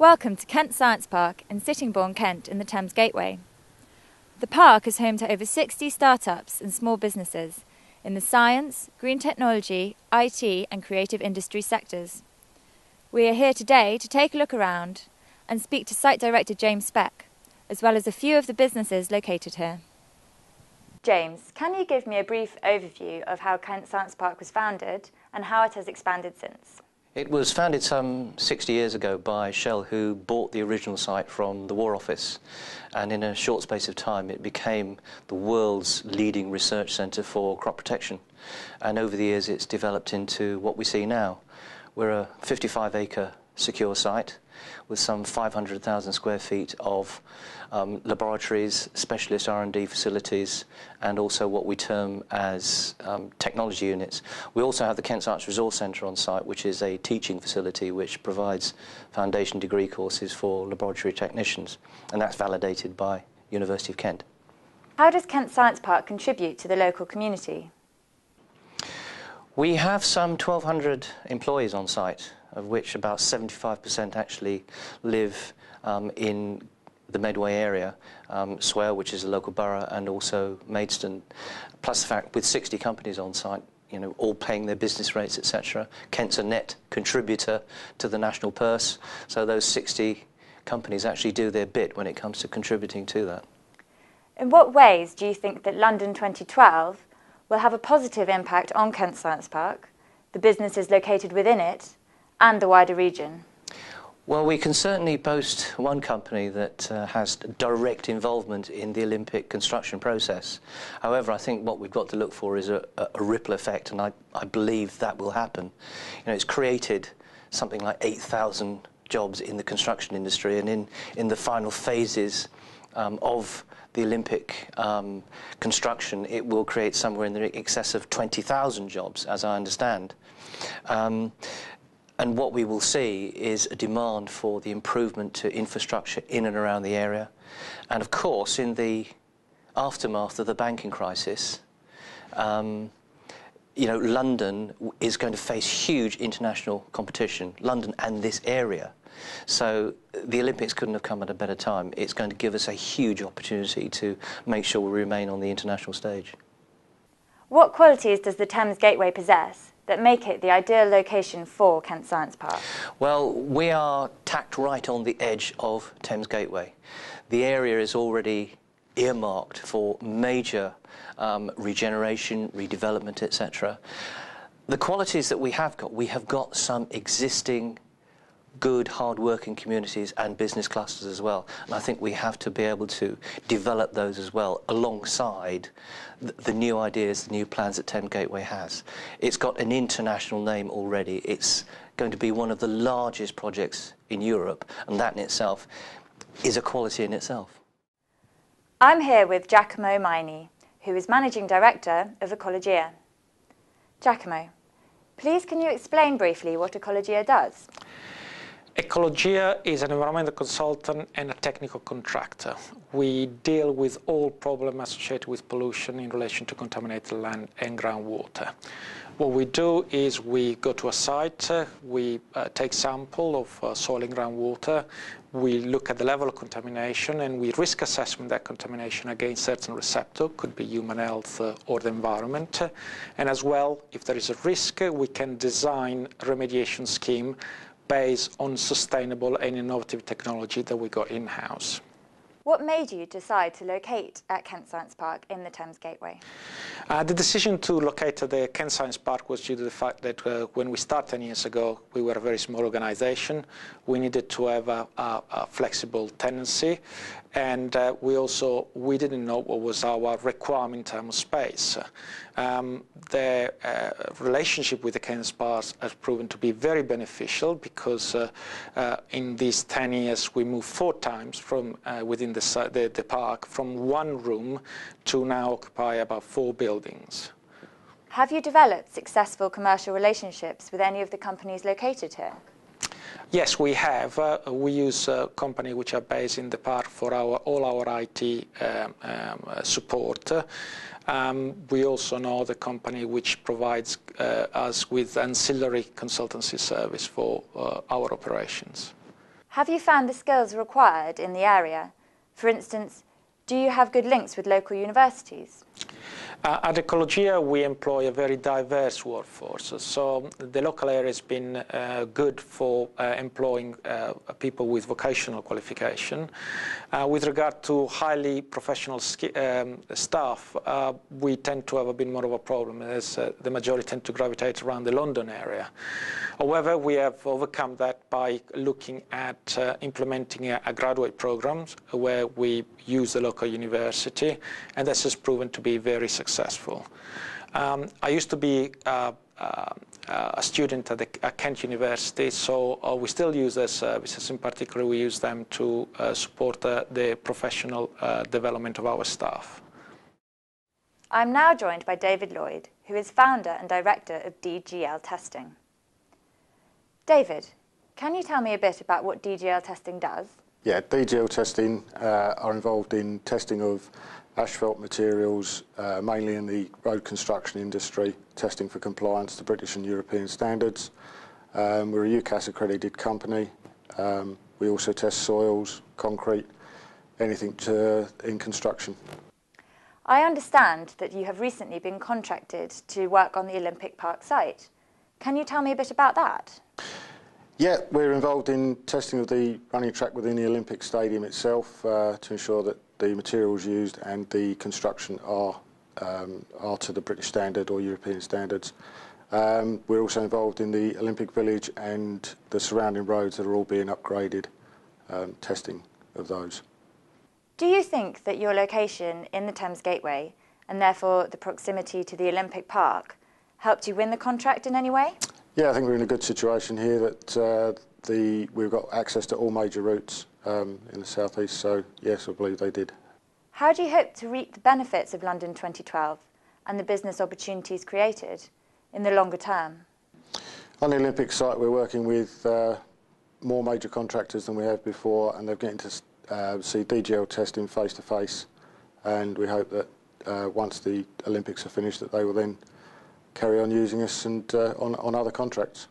Welcome to Kent Science Park in Sittingbourne, Kent in the Thames Gateway. The park is home to over 60 startups and small businesses in the science, green technology, IT and creative industry sectors. We are here today to take a look around and speak to Site Director James Speck, as well as a few of the businesses located here. James, can you give me a brief overview of how Kent Science Park was founded and how it has expanded since? It was founded some 60 years ago by Shell, who bought the original site from the War Office, and in a short space of time it became the world's leading research centre for crop protection, and over the years it's developed into what we see now. We're a 55-acre secure site with some 500,000 square feet of laboratories, specialist R&D facilities, and also what we term as technology units. We also have the Kent Science Resource Centre on site, which is a teaching facility which provides foundation degree courses for laboratory technicians, and that's validated by University of Kent. How does Kent Science Park contribute to the local community? We have some 1,200 employees on site, of which about 75% actually live in the Medway area, Swale, which is a local borough, and also Maidstone. Plus the fact, with 60 companies on site, all paying their business rates, etc., Kent's a net contributor to the national purse, so those 60 companies actually do their bit when it comes to contributing to that. In what ways do you think that London 2012 will have a positive impact on Kent Science Park, the businesses located within it, and the wider region? Well, we can certainly boast one company that has direct involvement in the Olympic construction process. However, I think what we've got to look for is a ripple effect, and I believe that will happen. It's created something like 8,000 jobs in the construction industry, and in the final phases of the Olympic construction, it will create somewhere in the excess of 20,000 jobs, as I understand. And what we will see is a demand for the improvement to infrastructure in and around the area. And of course, in the aftermath of the banking crisis, London is going to face huge international competition, London and this area. So the Olympics couldn't have come at a better time. It's going to give us a huge opportunity to make sure we remain on the international stage. What qualities does the Thames Gateway possess that make it the ideal location for Kent Science Park? Well, we are tacked right on the edge of Thames Gateway. The area is already earmarked for major regeneration, redevelopment, etc. The qualities that we have got some existing good, hard-working communities and business clusters as well. And I think we have to be able to develop those as well alongside the new ideas, the new plans that Thames Gateway has. It's got an international name already. It's going to be one of the largest projects in Europe, and that in itself is a quality in itself. I'm here with Giacomo Maini, who is Managing Director of Ecologia. Giacomo, please can you explain briefly what Ecologia does? Ecologia is an environmental consultant and a technical contractor. We deal with all problems associated with pollution in relation to contaminated land and groundwater. What we do is we go to a site, we take sample of soil and groundwater, we look at the level of contamination, and we risk assessment that contamination against certain receptors, could be human health or the environment. And as well, if there is a risk, we can design a remediation scheme based on sustainable and innovative technology that we got in-house. What made you decide to locate at Kent Science Park in the Thames Gateway? The decision to locate at the Kent Science Park was due to the fact that when we started 10 years ago, we were a very small organisation. We needed to have a flexible tenancy, and we didn't know what was our requirement in terms of space. The relationship with the Kent Science Park has proven to be very beneficial because in these 10 years we moved 4 times from within the park from 1 room to now occupy about 4 buildings. Have you developed successful commercial relationships with any of the companies located here? Yes, we have. We use companies which are based in the park for all our IT support. We also know the company which provides us with ancillary consultancy service for our operations. Have you found the skills required in the area? For instance, do you have good links with local universities? At Ecologia, we employ a very diverse workforce, so the local area has been good for employing people with vocational qualification. With regard to highly professional staff, we tend to have a bit more of a problem, as the majority tend to gravitate around the London area. However, we have overcome that by looking at implementing a graduate program where we use the local university, and this has proven to be very successful. I used to be a student at Kent University, so we still use their services. In particular, we use them to support the professional development of our staff. I'm now joined by David Lloyd, who is founder and director of DGL Testing. David, can you tell me a bit about what DGL Testing does? Yeah, DGL Testing are involved in testing of asphalt materials, mainly in the road construction industry, testing for compliance to British and European standards. We're a UCAS accredited company. We also test soils, concrete, anything in construction. I understand that you have recently been contracted to work on the Olympic Park site. Can you tell me a bit about that? Yeah, we're involved in testing of the running track within the Olympic Stadium itself to ensure that the materials used and the construction are to the British standard or European standards. We're also involved in the Olympic Village and the surrounding roads that are all being upgraded, testing of those. Do you think that your location in the Thames Gateway, and therefore the proximity to the Olympic Park, helped you win the contract in any way? Yeah, I think we're in a good situation here that we've got access to all major routes in the southeast, so yes, I believe they did. How do you hope to reap the benefits of London 2012 and the business opportunities created in the longer term? On the Olympic site, we're working with more major contractors than we have before, and they're getting to see DGL testing face to face, and we hope that once the Olympics are finished that they will then carry on using us and on other contracts.